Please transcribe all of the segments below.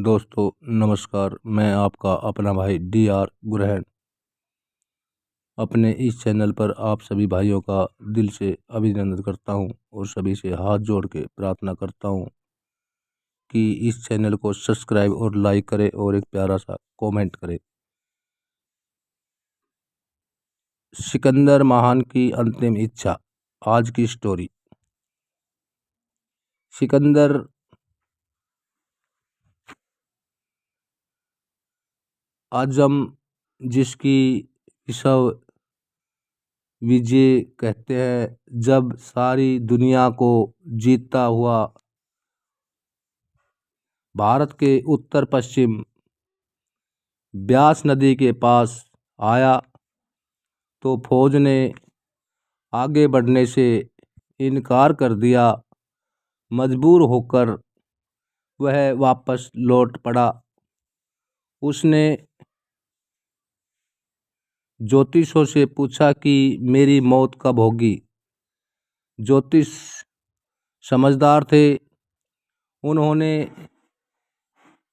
दोस्तों नमस्कार। मैं आपका अपना भाई DR ग्रहण अपने इस चैनल पर आप सभी भाइयों का दिल से अभिनंदन करता हूं और सभी से हाथ जोड़ के प्रार्थना करता हूं कि इस चैनल को सब्सक्राइब और लाइक करें और एक प्यारा सा कमेंट करें। सिकंदर महान की अंतिम इच्छा, आज की स्टोरी। सिकंदर आजम, जिसकी विश्व विजय कहते हैं, जब सारी दुनिया को जीतता हुआ भारत के उत्तर पश्चिम ब्यास नदी के पास आया तो फौज ने आगे बढ़ने से इनकार कर दिया। मजबूर होकर वह वापस लौट पड़ा। उसने ज्योतिषों से पूछा कि मेरी मौत कब होगी। ज्योतिष समझदार थे। उन्होंने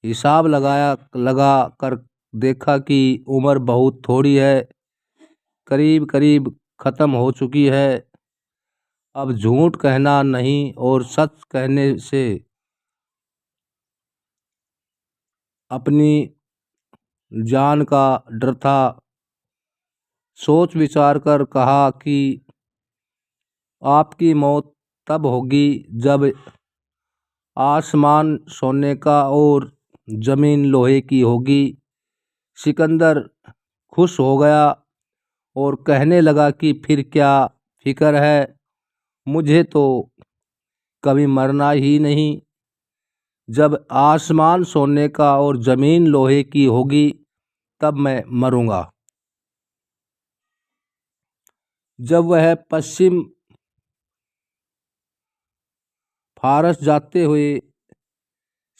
हिसाब लगा कर देखा कि उम्र बहुत थोड़ी है, करीब करीब ख़त्म हो चुकी है। अब झूठ कहना नहीं और सच कहने से अपनी जान का डर था। सोच विचार कर कहा कि आपकी मौत तब होगी जब आसमान सोने का और ज़मीन लोहे की होगी। सिकंदर खुश हो गया और कहने लगा कि फिर क्या फिक्र है, मुझे तो कभी मरना ही नहीं। जब आसमान सोने का और ज़मीन लोहे की होगी तब मैं मरूंगा। जब वह पश्चिम फारस जाते हुए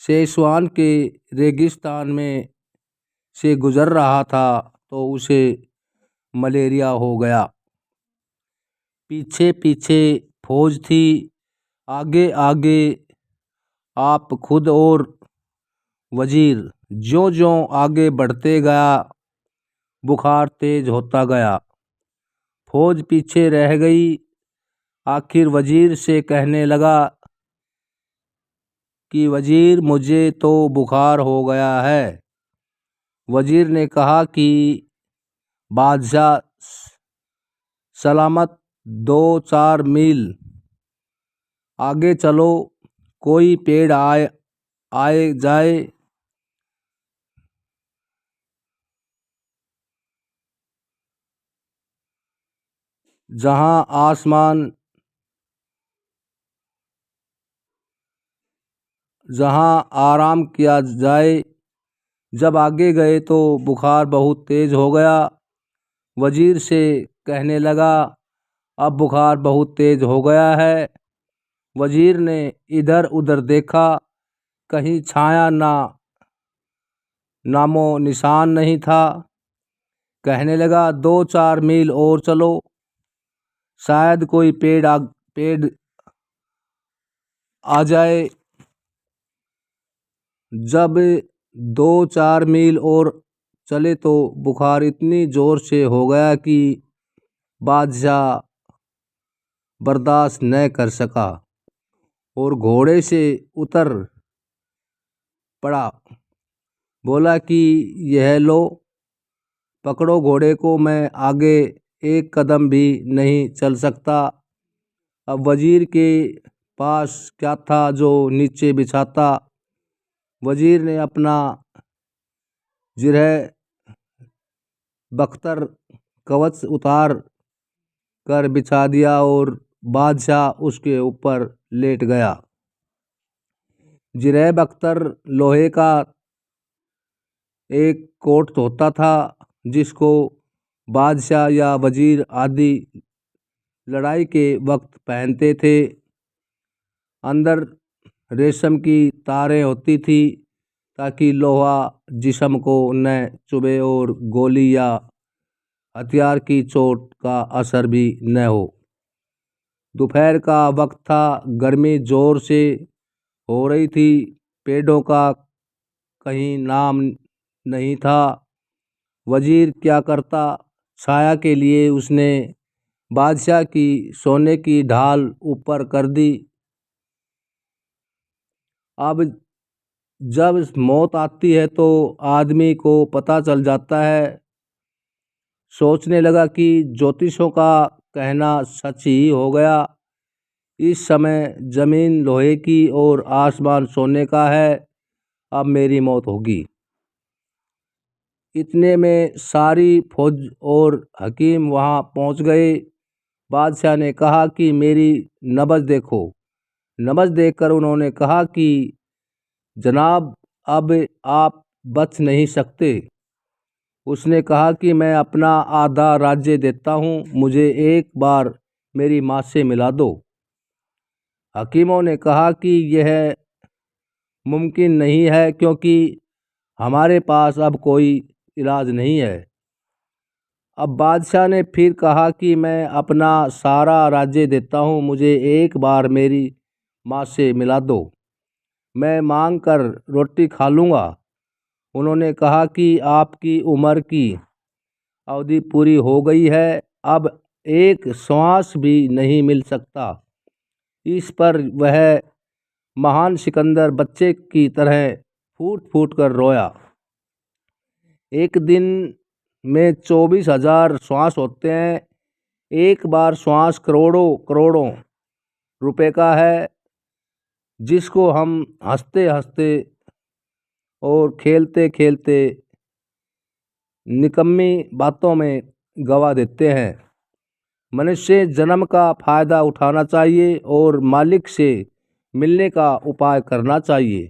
शेषवान के रेगिस्तान में से गुजर रहा था तो उसे मलेरिया हो गया। पीछे पीछे फौज थी, आगे आगे आप खुद और वजीर। ज्यों ज्यों आगे बढ़ते गया बुखार तेज होता गया। फौज पीछे रह गई। आखिर वजीर से कहने लगा कि वजीर, मुझे तो बुखार हो गया है। वजीर ने कहा कि बादशाह, सलामत 2-4 मील आगे चलो, कोई पेड़ आए जाए जहां आराम किया जाए। जब आगे गए तो बुखार बहुत तेज हो गया। वजीर से कहने लगा, अब बुखार बहुत तेज हो गया है। वजीर ने इधर उधर देखा, कहीं छाया नामो निशान नहीं था। कहने लगा, 2-4 मील और चलो, शायद कोई पेड़ आ जाए। जब 2-4 मील और चले तो बुखार इतनी जोर से हो गया कि बादशाह बर्दाश्त न कर सका और घोड़े से उतर पड़ा। बोला कि यह लो, पकड़ो घोड़े को, मैं आगे एक कदम भी नहीं चल सकता। अब वजीर के पास क्या था जो नीचे बिछाता। वजीर ने अपना जिरह बख्तर कवच उतार कर बिछा दिया और बादशाह उसके ऊपर लेट गया। जिरह बख्तर लोहे का एक कोट होता था जिसको बादशाह या वजीर आदि लड़ाई के वक्त पहनते थे। अंदर रेशम की तारें होती थी ताकि लोहा जिस्म को न चुभे और गोली या हथियार की चोट का असर भी न हो। दोपहर का वक्त था, गर्मी जोर से हो रही थी। पेड़ों का कहीं नाम नहीं था। वजीर क्या करता, छाया के लिए उसने बादशाह की सोने की ढाल ऊपर कर दी। अब जब मौत आती है तो आदमी को पता चल जाता है। सोचने लगा कि ज्योतिषों का कहना सच ही हो गया। इस समय जमीन लोहे की और आसमान सोने का है। अब मेरी मौत होगी। इतने में सारी फौज और हकीम वहां पहुंच गए। बादशाह ने कहा कि मेरी नब्ज देखो। नब्ज देखकर उन्होंने कहा कि जनाब, अब आप बच नहीं सकते। उसने कहा कि मैं अपना आधा राज्य देता हूँ, मुझे एक बार मेरी माँ से मिला दो। हकीमों ने कहा कि यह मुमकिन नहीं है, क्योंकि हमारे पास अब कोई इलाज नहीं है। अब बादशाह ने फिर कहा कि मैं अपना सारा राज्य देता हूँ, मुझे एक बार मेरी माँ से मिला दो, मैं मांग कर रोटी खा लूँगा। उन्होंने कहा कि आपकी उम्र की अवधि पूरी हो गई है, अब एक श्वास भी नहीं मिल सकता। इस पर वह महान सिकंदर बच्चे की तरह फूट फूट कर रोया। एक दिन में 24,000 श्वास होते हैं। एक बार श्वास करोड़ों करोड़ों रुपए का है, जिसको हम हंसते हंसते और खेलते खेलते निकम्मी बातों में गवा देते हैं। मनुष्य जन्म का फायदा उठाना चाहिए और मालिक से मिलने का उपाय करना चाहिए।